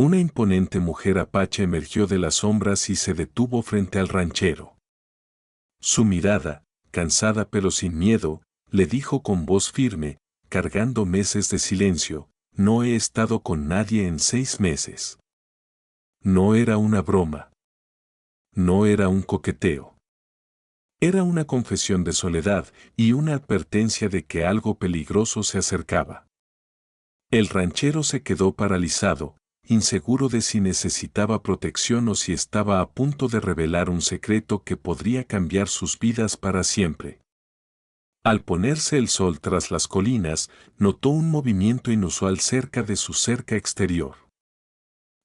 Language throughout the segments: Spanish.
Una imponente mujer apache emergió de las sombras y se detuvo frente al ranchero. Su mirada, cansada pero sin miedo, le dijo con voz firme, cargando meses de silencio: no he estado con nadie en 6 meses. No era una broma. No era un coqueteo. Era una confesión de soledad y una advertencia de que algo peligroso se acercaba. El ranchero se quedó paralizado, inseguro de si necesitaba protección o si estaba a punto de revelar un secreto que podría cambiar sus vidas para siempre. Al ponerse el sol tras las colinas, notó un movimiento inusual cerca de su cerca exterior.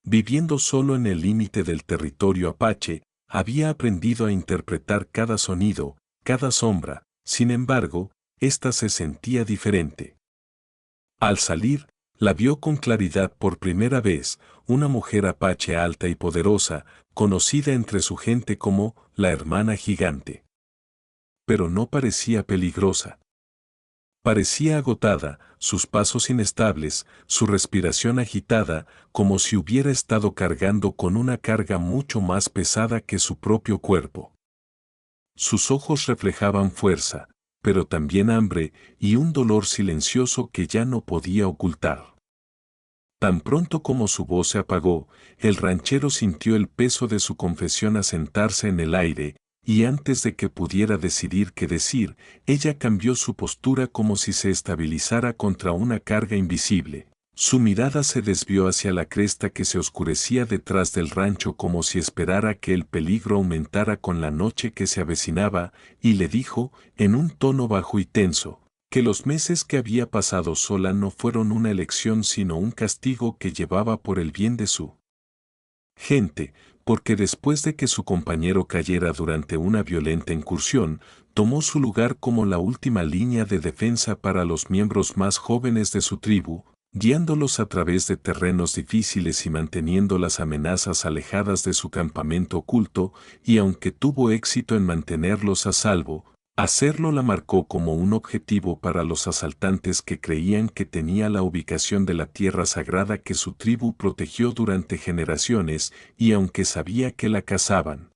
Viviendo solo en el límite del territorio apache, había aprendido a interpretar cada sonido, cada sombra. Sin embargo, ésta se sentía diferente. Al salir, la vio con claridad por primera vez, una mujer apache alta y poderosa, conocida entre su gente como la hermana gigante. Pero no parecía peligrosa. Parecía agotada, sus pasos inestables, su respiración agitada, como si hubiera estado cargando con una carga mucho más pesada que su propio cuerpo. Sus ojos reflejaban fuerza, pero también hambre y un dolor silencioso que ya no podía ocultar. Tan pronto como su voz se apagó, el ranchero sintió el peso de su confesión asentarse en el aire, y antes de que pudiera decidir qué decir, ella cambió su postura como si se estabilizara contra una carga invisible. Su mirada se desvió hacia la cresta que se oscurecía detrás del rancho como si esperara que el peligro aumentara con la noche que se avecinaba, y le dijo, en un tono bajo y tenso, que los meses que había pasado sola no fueron una elección sino un castigo que llevaba por el bien de su gente, porque después de que su compañero cayera durante una violenta incursión, tomó su lugar como la última línea de defensa para los miembros más jóvenes de su tribu, guiándolos a través de terrenos difíciles y manteniendo las amenazas alejadas de su campamento oculto, y aunque tuvo éxito en mantenerlos a salvo, hacerlo la marcó como un objetivo para los asaltantes que creían que tenía la ubicación de la tierra sagrada que su tribu protegió durante generaciones, y aunque sabía que la cazaban.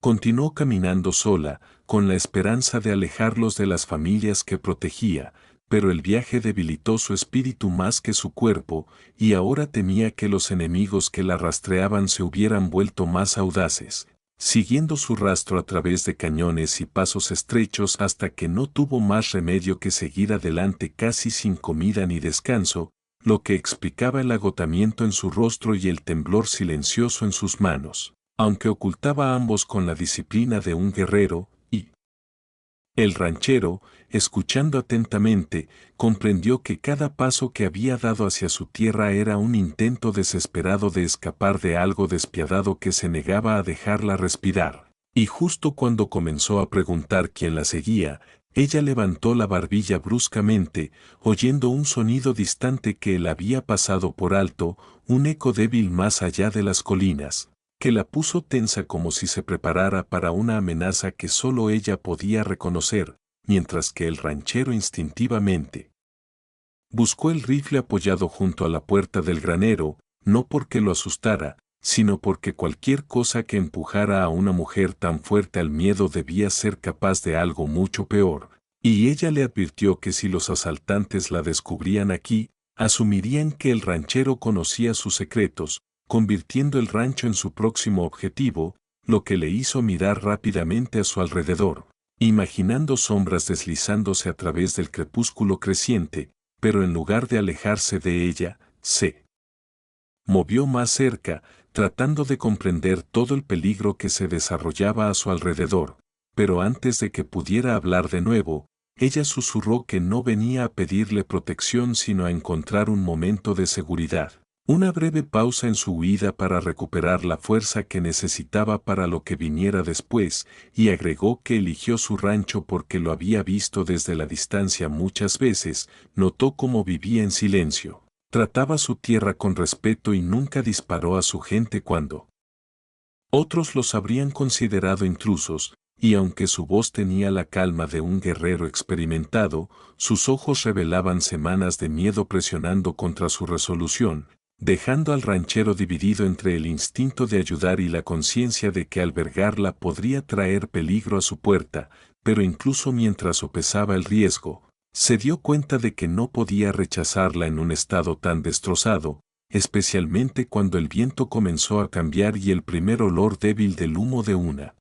Continuó caminando sola, con la esperanza de alejarlos de las familias que protegía, pero el viaje debilitó su espíritu más que su cuerpo, y ahora temía que los enemigos que la rastreaban se hubieran vuelto más audaces, siguiendo su rastro a través de cañones y pasos estrechos hasta que no tuvo más remedio que seguir adelante casi sin comida ni descanso, lo que explicaba el agotamiento en su rostro y el temblor silencioso en sus manos, aunque ocultaba ambos con la disciplina de un guerrero. Y el ranchero, escuchando atentamente, comprendió que cada paso que había dado hacia su tierra era un intento desesperado de escapar de algo despiadado que se negaba a dejarla respirar. Y justo cuando comenzó a preguntar quién la seguía, ella levantó la barbilla bruscamente, oyendo un sonido distante que la había pasado por alto, un eco débil más allá de las colinas, que la puso tensa como si se preparara para una amenaza que solo ella podía reconocer, mientras que el ranchero instintivamente buscó el rifle apoyado junto a la puerta del granero, no porque lo asustara, sino porque cualquier cosa que empujara a una mujer tan fuerte al miedo debía ser capaz de algo mucho peor, y ella le advirtió que si los asaltantes la descubrían aquí, asumirían que el ranchero conocía sus secretos, convirtiendo el rancho en su próximo objetivo, lo que le hizo mirar rápidamente a su alrededor, imaginando sombras deslizándose a través del crepúsculo creciente, pero en lugar de alejarse de ella, se movió más cerca, tratando de comprender todo el peligro que se desarrollaba a su alrededor, pero antes de que pudiera hablar de nuevo, ella susurró que no venía a pedirle protección sino a encontrar un momento de seguridad. Una breve pausa en su huida para recuperar la fuerza que necesitaba para lo que viniera después, y agregó que eligió su rancho porque lo había visto desde la distancia muchas veces, notó cómo vivía en silencio, trataba su tierra con respeto y nunca disparó a su gente cuando otros los habrían considerado intrusos, y aunque su voz tenía la calma de un guerrero experimentado, sus ojos revelaban semanas de miedo presionando contra su resolución, dejando al ranchero dividido entre el instinto de ayudar y la conciencia de que albergarla podría traer peligro a su puerta, pero incluso mientras sopesaba el riesgo, se dio cuenta de que no podía rechazarla en un estado tan destrozado, especialmente cuando el viento comenzó a cambiar y el primer olor débil del humo de una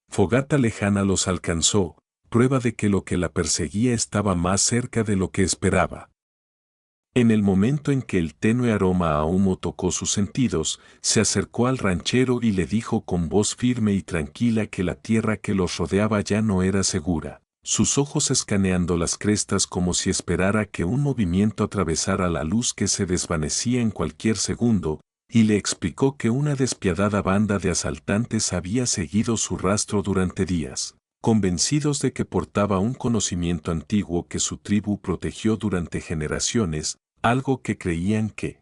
fogata lejana los alcanzó, prueba de que lo que la perseguía estaba más cerca de lo que esperaba. En el momento en que el tenue aroma a humo tocó sus sentidos, se acercó al ranchero y le dijo con voz firme y tranquila que la tierra que los rodeaba ya no era segura, sus ojos escaneando las crestas como si esperara que un movimiento atravesara la luz que se desvanecía en cualquier segundo, y le explicó que una despiadada banda de asaltantes había seguido su rastro durante días, convencidos de que portaba un conocimiento antiguo que su tribu protegió durante generaciones, algo que creían que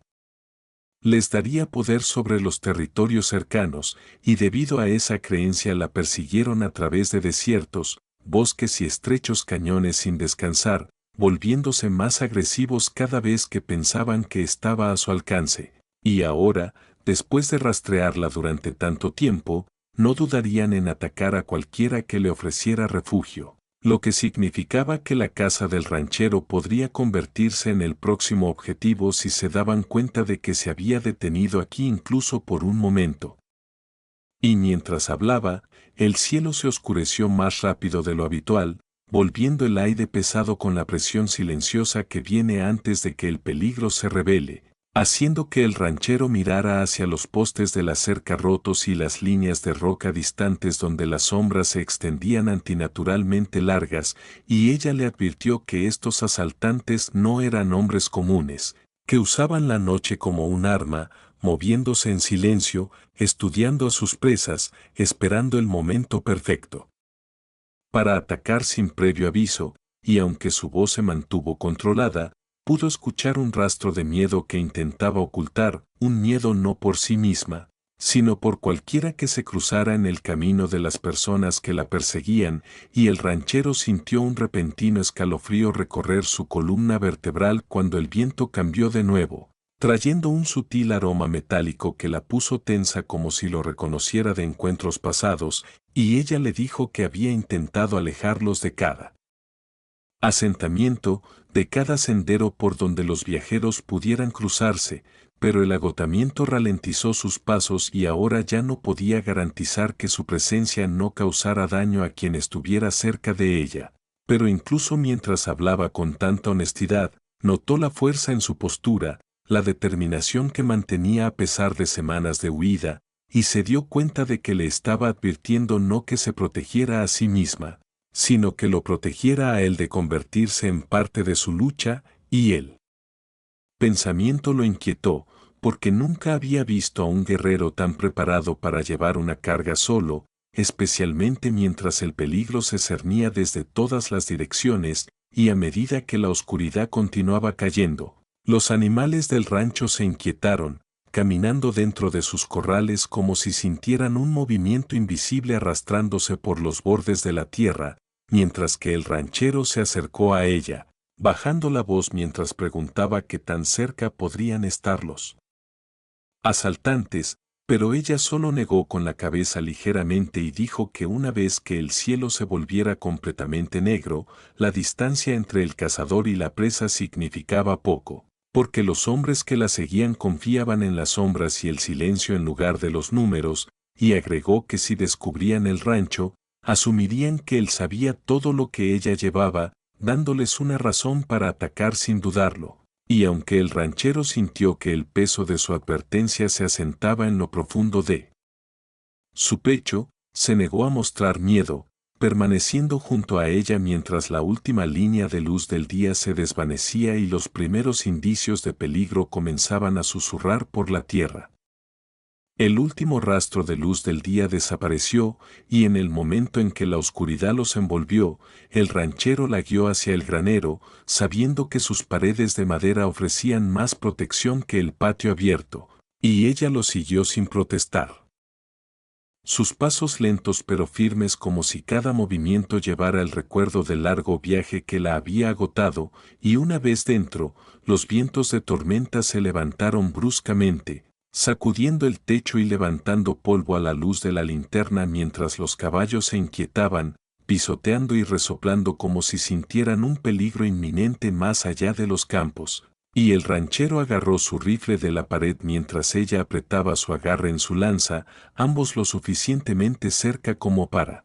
les daría poder sobre los territorios cercanos, y debido a esa creencia la persiguieron a través de desiertos, bosques y estrechos cañones sin descansar, volviéndose más agresivos cada vez que pensaban que estaba a su alcance. Y ahora, después de rastrearla durante tanto tiempo, no dudarían en atacar a cualquiera que le ofreciera refugio, lo que significaba que la casa del ranchero podría convertirse en el próximo objetivo si se daban cuenta de que se había detenido aquí incluso por un momento. Y mientras hablaba, el cielo se oscureció más rápido de lo habitual, volviendo el aire pesado con la presión silenciosa que viene antes de que el peligro se revele, haciendo que el ranchero mirara hacia los postes de la cerca rotos y las líneas de roca distantes donde las sombras se extendían antinaturalmente largas, y ella le advirtió que estos asaltantes no eran hombres comunes, que usaban la noche como un arma, moviéndose en silencio, estudiando a sus presas, esperando el momento perfecto para atacar sin previo aviso, y aunque su voz se mantuvo controlada, pudo escuchar un rastro de miedo que intentaba ocultar, un miedo no por sí misma, sino por cualquiera que se cruzara en el camino de las personas que la perseguían, y el ranchero sintió un repentino escalofrío recorrer su columna vertebral cuando el viento cambió de nuevo, trayendo un sutil aroma metálico que la puso tensa como si lo reconociera de encuentros pasados, y ella le dijo que había intentado alejarlos de cada asentamiento, de cada sendero por donde los viajeros pudieran cruzarse, pero el agotamiento ralentizó sus pasos y ahora ya no podía garantizar que su presencia no causara daño a quien estuviera cerca de ella. Pero incluso mientras hablaba con tanta honestidad, notó la fuerza en su postura, la determinación que mantenía a pesar de semanas de huida, y se dio cuenta de que le estaba advirtiendo no que se protegiera a sí misma, sino que lo protegiera a él de convertirse en parte de su lucha, y el pensamiento lo inquietó, porque nunca había visto a un guerrero tan preparado para llevar una carga solo, especialmente mientras el peligro se cernía desde todas las direcciones, y a medida que la oscuridad continuaba cayendo, los animales del rancho se inquietaron, caminando dentro de sus corrales como si sintieran un movimiento invisible arrastrándose por los bordes de la tierra, mientras que el ranchero se acercó a ella, bajando la voz mientras preguntaba qué tan cerca podrían estar los asaltantes, pero ella solo negó con la cabeza ligeramente y dijo que una vez que el cielo se volviera completamente negro, la distancia entre el cazador y la presa significaba poco, porque los hombres que la seguían confiaban en las sombras y el silencio en lugar de los números, y agregó que si descubrían el rancho, asumirían que él sabía todo lo que ella llevaba, dándoles una razón para atacar sin dudarlo. Y aunque el ranchero sintió que el peso de su advertencia se asentaba en lo profundo de su pecho, se negó a mostrar miedo, permaneciendo junto a ella mientras la última línea de luz del día se desvanecía y los primeros indicios de peligro comenzaban a susurrar por la tierra. El último rastro de luz del día desapareció, y en el momento en que la oscuridad los envolvió, el ranchero la guió hacia el granero, sabiendo que sus paredes de madera ofrecían más protección que el patio abierto, y ella lo siguió sin protestar. Sus pasos lentos pero firmes como si cada movimiento llevara el recuerdo del largo viaje que la había agotado, y una vez dentro, los vientos de tormenta se levantaron bruscamente, sacudiendo el techo y levantando polvo a la luz de la linterna mientras los caballos se inquietaban, pisoteando y resoplando como si sintieran un peligro inminente más allá de los campos. Y el ranchero agarró su rifle de la pared mientras ella apretaba su agarre en su lanza, ambos lo suficientemente cerca como para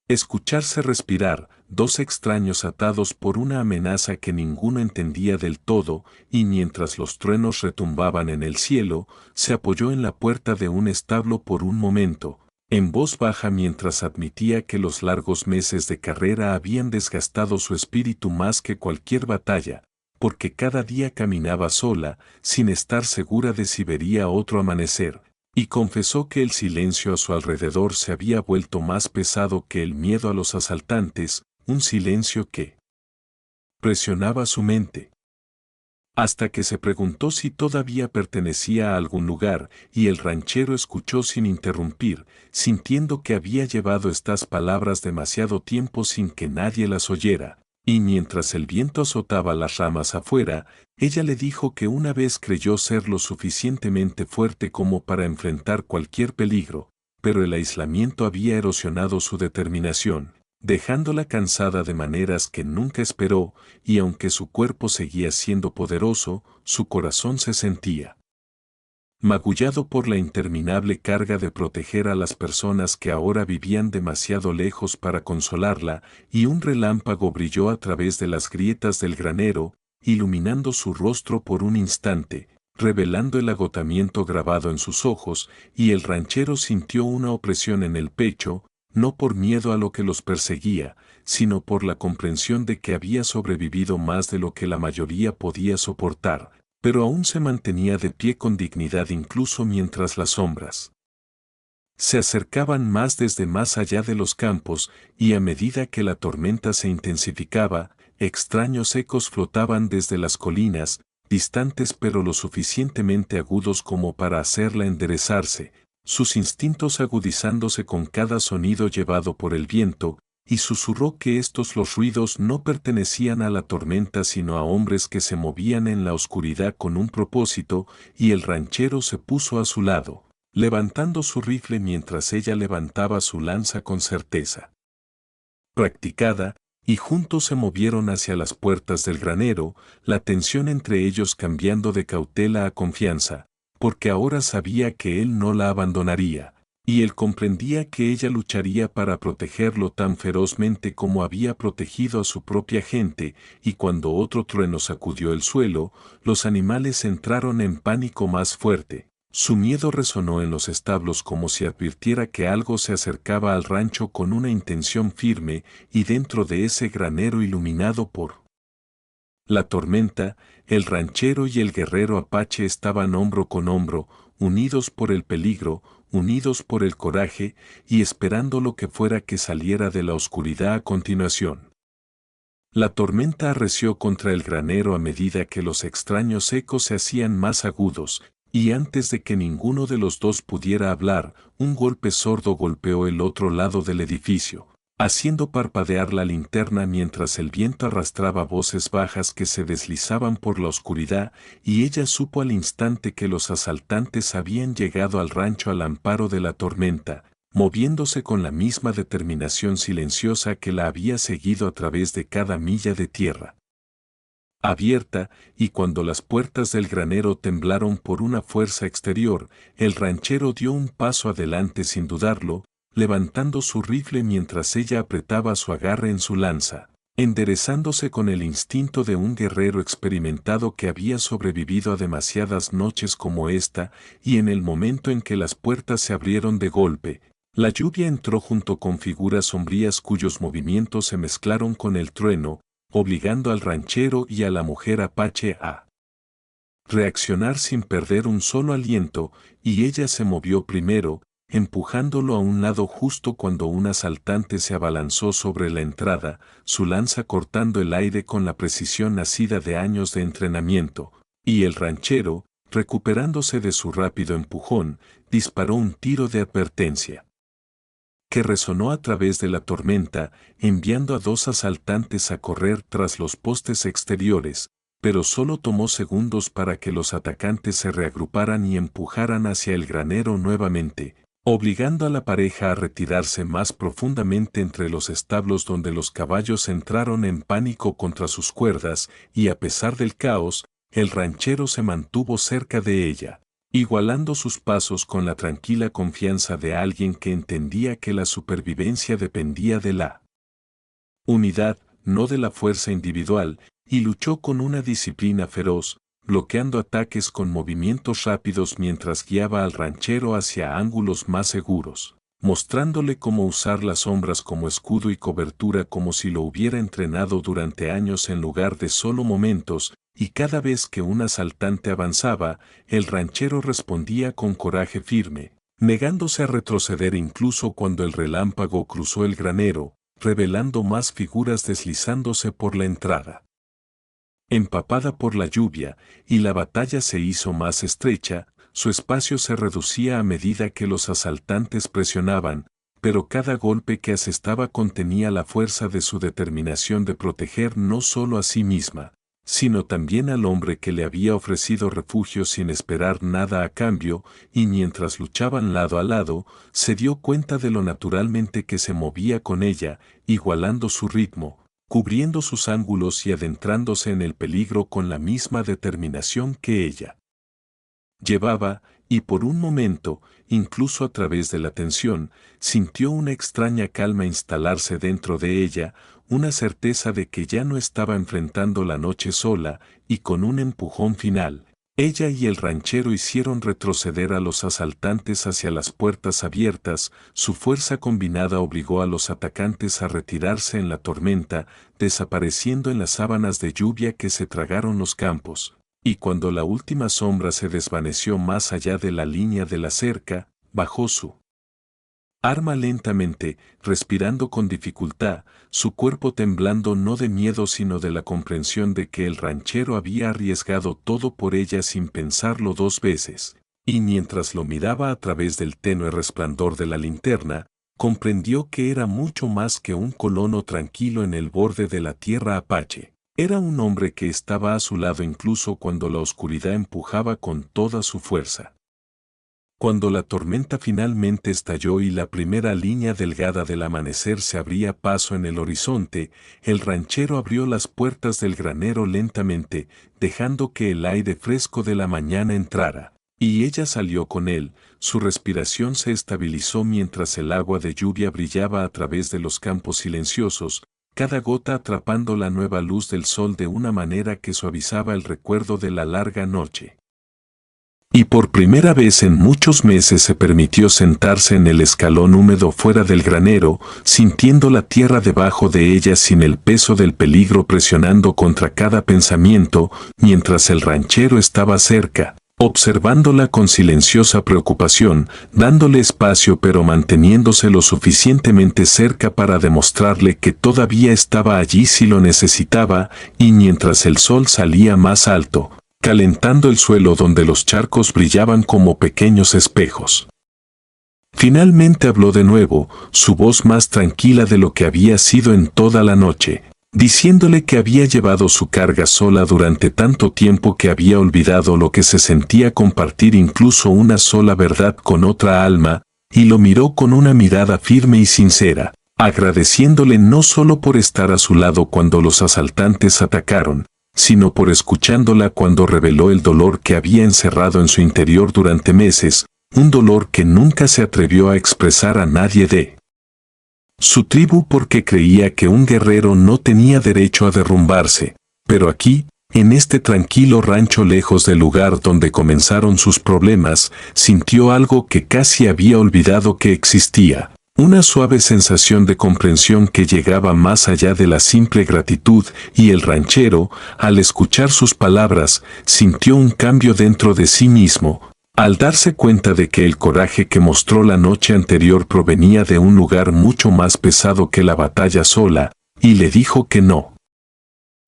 escucharse respirar, dos extraños atados por una amenaza que ninguno entendía del todo, y mientras los truenos retumbaban en el cielo, se apoyó en la puerta de un establo por un momento, en voz baja mientras admitía que los largos meses de carrera habían desgastado su espíritu más que cualquier batalla, porque cada día caminaba sola, sin estar segura de si vería otro amanecer, y confesó que el silencio a su alrededor se había vuelto más pesado que el miedo a los asaltantes, un silencio que presionaba su mente. Hasta que se preguntó si todavía pertenecía a algún lugar, y el ranchero escuchó sin interrumpir, sintiendo que había llevado estas palabras demasiado tiempo sin que nadie las oyera. Y mientras el viento azotaba las ramas afuera, ella le dijo que una vez creyó ser lo suficientemente fuerte como para enfrentar cualquier peligro, pero el aislamiento había erosionado su determinación, dejándola cansada de maneras que nunca esperó, y aunque su cuerpo seguía siendo poderoso, su corazón se sentía magullado por la interminable carga de proteger a las personas que ahora vivían demasiado lejos para consolarla, y un relámpago brilló a través de las grietas del granero, iluminando su rostro por un instante, revelando el agotamiento grabado en sus ojos, y el ranchero sintió una opresión en el pecho, no por miedo a lo que los perseguía, sino por la comprensión de que había sobrevivido más de lo que la mayoría podía soportar, pero aún se mantenía de pie con dignidad incluso mientras las sombras se acercaban más desde más allá de los campos, y a medida que la tormenta se intensificaba, extraños ecos flotaban desde las colinas, distantes pero lo suficientemente agudos como para hacerla enderezarse, sus instintos agudizándose con cada sonido llevado por el viento, y susurró que los ruidos no pertenecían a la tormenta sino a hombres que se movían en la oscuridad con un propósito, y el ranchero se puso a su lado, levantando su rifle mientras ella levantaba su lanza con certeza practicada, y juntos se movieron hacia las puertas del granero, la tensión entre ellos cambiando de cautela a confianza, porque ahora sabía que él no la abandonaría. Y él comprendía que ella lucharía para protegerlo tan ferozmente como había protegido a su propia gente, y cuando otro trueno sacudió el suelo, los animales entraron en pánico más fuerte. Su miedo resonó en los establos como si advirtiera que algo se acercaba al rancho con una intención firme, y dentro de ese granero iluminado por la tormenta, el ranchero y el guerrero apache estaban hombro con hombro, unidos por el peligro, unidos por el coraje, y esperando lo que fuera que saliera de la oscuridad a continuación. La tormenta arreció contra el granero a medida que los extraños ecos se hacían más agudos, y antes de que ninguno de los dos pudiera hablar, un golpe sordo golpeó el otro lado del edificio, haciendo parpadear la linterna mientras el viento arrastraba voces bajas que se deslizaban por la oscuridad, y ella supo al instante que los asaltantes habían llegado al rancho al amparo de la tormenta, moviéndose con la misma determinación silenciosa que la había seguido a través de cada milla de tierra abierta, y cuando las puertas del granero temblaron por una fuerza exterior, el ranchero dio un paso adelante sin dudarlo, levantando su rifle mientras ella apretaba su agarre en su lanza, enderezándose con el instinto de un guerrero experimentado que había sobrevivido a demasiadas noches como esta, y en el momento en que las puertas se abrieron de golpe, la lluvia entró junto con figuras sombrías cuyos movimientos se mezclaron con el trueno, obligando al ranchero y a la mujer apache a reaccionar sin perder un solo aliento, y ella se movió primero, empujándolo a un lado justo cuando un asaltante se abalanzó sobre la entrada, su lanza cortando el aire con la precisión nacida de años de entrenamiento, y el ranchero, recuperándose de su rápido empujón, disparó un tiro de advertencia que resonó a través de la tormenta, enviando a dos asaltantes a correr tras los postes exteriores, pero solo tomó segundos para que los atacantes se reagruparan y empujaran hacia el granero nuevamente, obligando a la pareja a retirarse más profundamente entre los establos donde los caballos entraron en pánico contra sus cuerdas y a pesar del caos, el ranchero se mantuvo cerca de ella, igualando sus pasos con la tranquila confianza de alguien que entendía que la supervivencia dependía de la unidad, no de la fuerza individual, y luchó con una disciplina feroz, bloqueando ataques con movimientos rápidos mientras guiaba al ranchero hacia ángulos más seguros, mostrándole cómo usar las sombras como escudo y cobertura como si lo hubiera entrenado durante años en lugar de solo momentos, y cada vez que un asaltante avanzaba, el ranchero respondía con coraje firme, negándose a retroceder incluso cuando el relámpago cruzó el granero, revelando más figuras deslizándose por la entrada. Empapada por la lluvia, y la batalla se hizo más estrecha, su espacio se reducía a medida que los asaltantes presionaban, pero cada golpe que asestaba contenía la fuerza de su determinación de proteger no solo a sí misma, sino también al hombre que le había ofrecido refugio sin esperar nada a cambio, y mientras luchaban lado a lado, se dio cuenta de lo naturalmente que se movía con ella, igualando su ritmo, cubriendo sus ángulos y adentrándose en el peligro con la misma determinación que ella llevaba, y por un momento, incluso a través de la tensión, sintió una extraña calma instalarse dentro de ella, una certeza de que ya no estaba enfrentando la noche sola, y con un empujón final, ella y el ranchero hicieron retroceder a los asaltantes hacia las puertas abiertas, su fuerza combinada obligó a los atacantes a retirarse en la tormenta, desapareciendo en las sábanas de lluvia que se tragaron los campos. Y cuando la última sombra se desvaneció más allá de la línea de la cerca, bajó su arma lentamente, respirando con dificultad, su cuerpo temblando no de miedo sino de la comprensión de que el ranchero había arriesgado todo por ella sin pensarlo dos veces, y mientras lo miraba a través del tenue resplandor de la linterna, comprendió que era mucho más que un colono tranquilo en el borde de la tierra apache. Era un hombre que estaba a su lado incluso cuando la oscuridad empujaba con toda su fuerza. Cuando la tormenta finalmente estalló y la primera línea delgada del amanecer se abría paso en el horizonte, el ranchero abrió las puertas del granero lentamente, dejando que el aire fresco de la mañana entrara, y ella salió con él. Su respiración se estabilizó mientras el agua de lluvia brillaba a través de los campos silenciosos, cada gota atrapando la nueva luz del sol de una manera que suavizaba el recuerdo de la larga noche. Y por primera vez en muchos meses se permitió sentarse en el escalón húmedo fuera del granero, sintiendo la tierra debajo de ella sin el peso del peligro presionando contra cada pensamiento, mientras el ranchero estaba cerca, observándola con silenciosa preocupación, dándole espacio pero manteniéndose lo suficientemente cerca para demostrarle que todavía estaba allí si lo necesitaba, y mientras el sol salía más alto, calentando el suelo donde los charcos brillaban como pequeños espejos. Finalmente habló de nuevo, su voz más tranquila de lo que había sido en toda la noche, diciéndole que había llevado su carga sola durante tanto tiempo que había olvidado lo que se sentía compartir incluso una sola verdad con otra alma, y lo miró con una mirada firme y sincera, agradeciéndole no solo por estar a su lado cuando los asaltantes atacaron, sino por escuchándola cuando reveló el dolor que había encerrado en su interior durante meses, un dolor que nunca se atrevió a expresar a nadie de su tribu porque creía que un guerrero no tenía derecho a derrumbarse, pero aquí, en este tranquilo rancho lejos del lugar donde comenzaron sus problemas, sintió algo que casi había olvidado que existía. Una suave sensación de comprensión que llegaba más allá de la simple gratitud, y el ranchero, al escuchar sus palabras, sintió un cambio dentro de sí mismo, al darse cuenta de que el coraje que mostró la noche anterior provenía de un lugar mucho más pesado que la batalla sola, y le dijo que no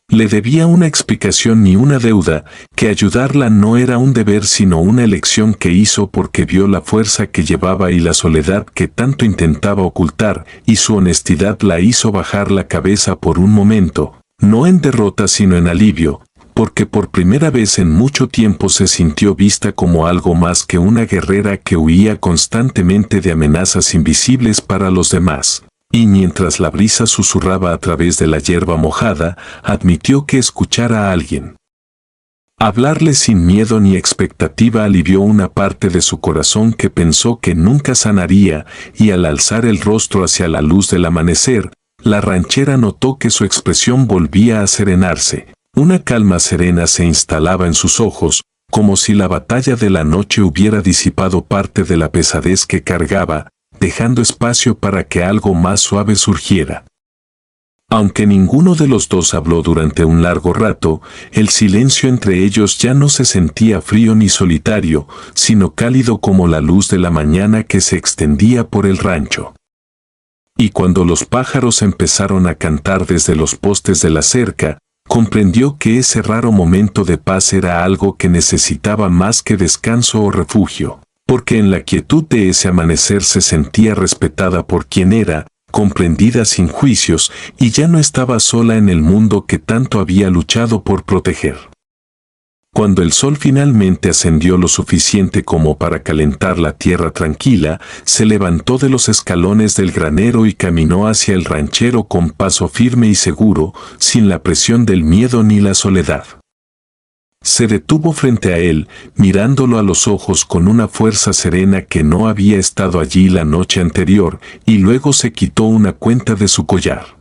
le debía una explicación ni una deuda, que ayudarla no era un deber sino una elección que hizo porque vio la fuerza que llevaba y la soledad que tanto intentaba ocultar, y su honestidad la hizo bajar la cabeza por un momento, no en derrota sino en alivio, porque por primera vez en mucho tiempo se sintió vista como algo más que una guerrera que huía constantemente de amenazas invisibles para los demás. Y mientras la brisa susurraba a través de la hierba mojada, admitió que escuchara a alguien. Hablarle sin miedo ni expectativa alivió una parte de su corazón que pensó que nunca sanaría, y al alzar el rostro hacia la luz del amanecer, la ranchera notó que su expresión volvía a serenarse. Una calma serena se instalaba en sus ojos, como si la batalla de la noche hubiera disipado parte de la pesadez que cargaba, dejando espacio para que algo más suave surgiera. Aunque ninguno de los dos habló durante un largo rato, el silencio entre ellos ya no se sentía frío ni solitario, sino cálido como la luz de la mañana que se extendía por el rancho. Y cuando los pájaros empezaron a cantar desde los postes de la cerca, comprendió que ese raro momento de paz era algo que necesitaba más que descanso o refugio, porque en la quietud de ese amanecer se sentía respetada por quien era, comprendida sin juicios, y ya no estaba sola en el mundo que tanto había luchado por proteger. Cuando el sol finalmente ascendió lo suficiente como para calentar la tierra tranquila, se levantó de los escalones del granero y caminó hacia el ranchero con paso firme y seguro, sin la presión del miedo ni la soledad. Se detuvo frente a él, mirándolo a los ojos con una fuerza serena que no había estado allí la noche anterior, y luego se quitó una cuenta de su collar.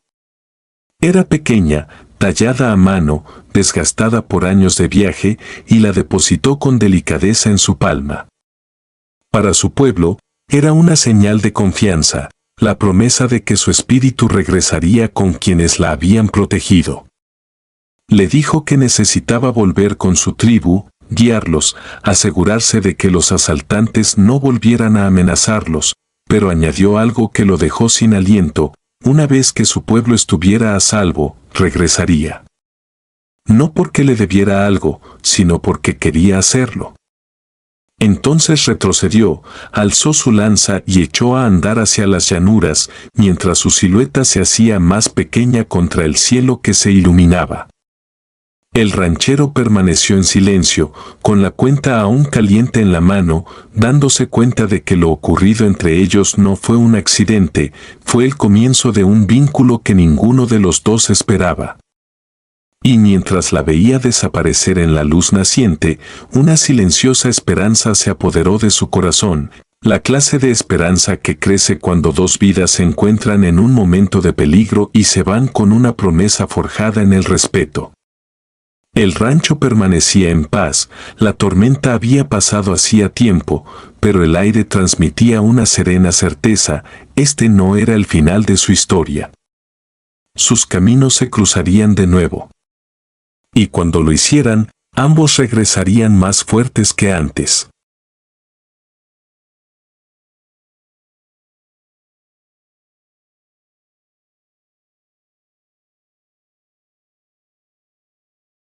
Era pequeña, tallada a mano, desgastada por años de viaje, y la depositó con delicadeza en su palma. Para su pueblo, era una señal de confianza, la promesa de que su espíritu regresaría con quienes la habían protegido. Le dijo que necesitaba volver con su tribu, guiarlos, asegurarse de que los asaltantes no volvieran a amenazarlos, pero añadió algo que lo dejó sin aliento: una vez que su pueblo estuviera a salvo, regresaría. No porque le debiera algo, sino porque quería hacerlo. Entonces retrocedió, alzó su lanza y echó a andar hacia las llanuras, mientras su silueta se hacía más pequeña contra el cielo que se iluminaba. El ranchero permaneció en silencio, con la cuenta aún caliente en la mano, dándose cuenta de que lo ocurrido entre ellos no fue un accidente, fue el comienzo de un vínculo que ninguno de los dos esperaba. Y mientras la veía desaparecer en la luz naciente, una silenciosa esperanza se apoderó de su corazón, la clase de esperanza que crece cuando dos vidas se encuentran en un momento de peligro y se van con una promesa forjada en el respeto. El rancho permanecía en paz, la tormenta había pasado hacía tiempo, pero el aire transmitía una serena certeza: este no era el final de su historia. Sus caminos se cruzarían de nuevo. Y cuando lo hicieran, ambos regresarían más fuertes que antes.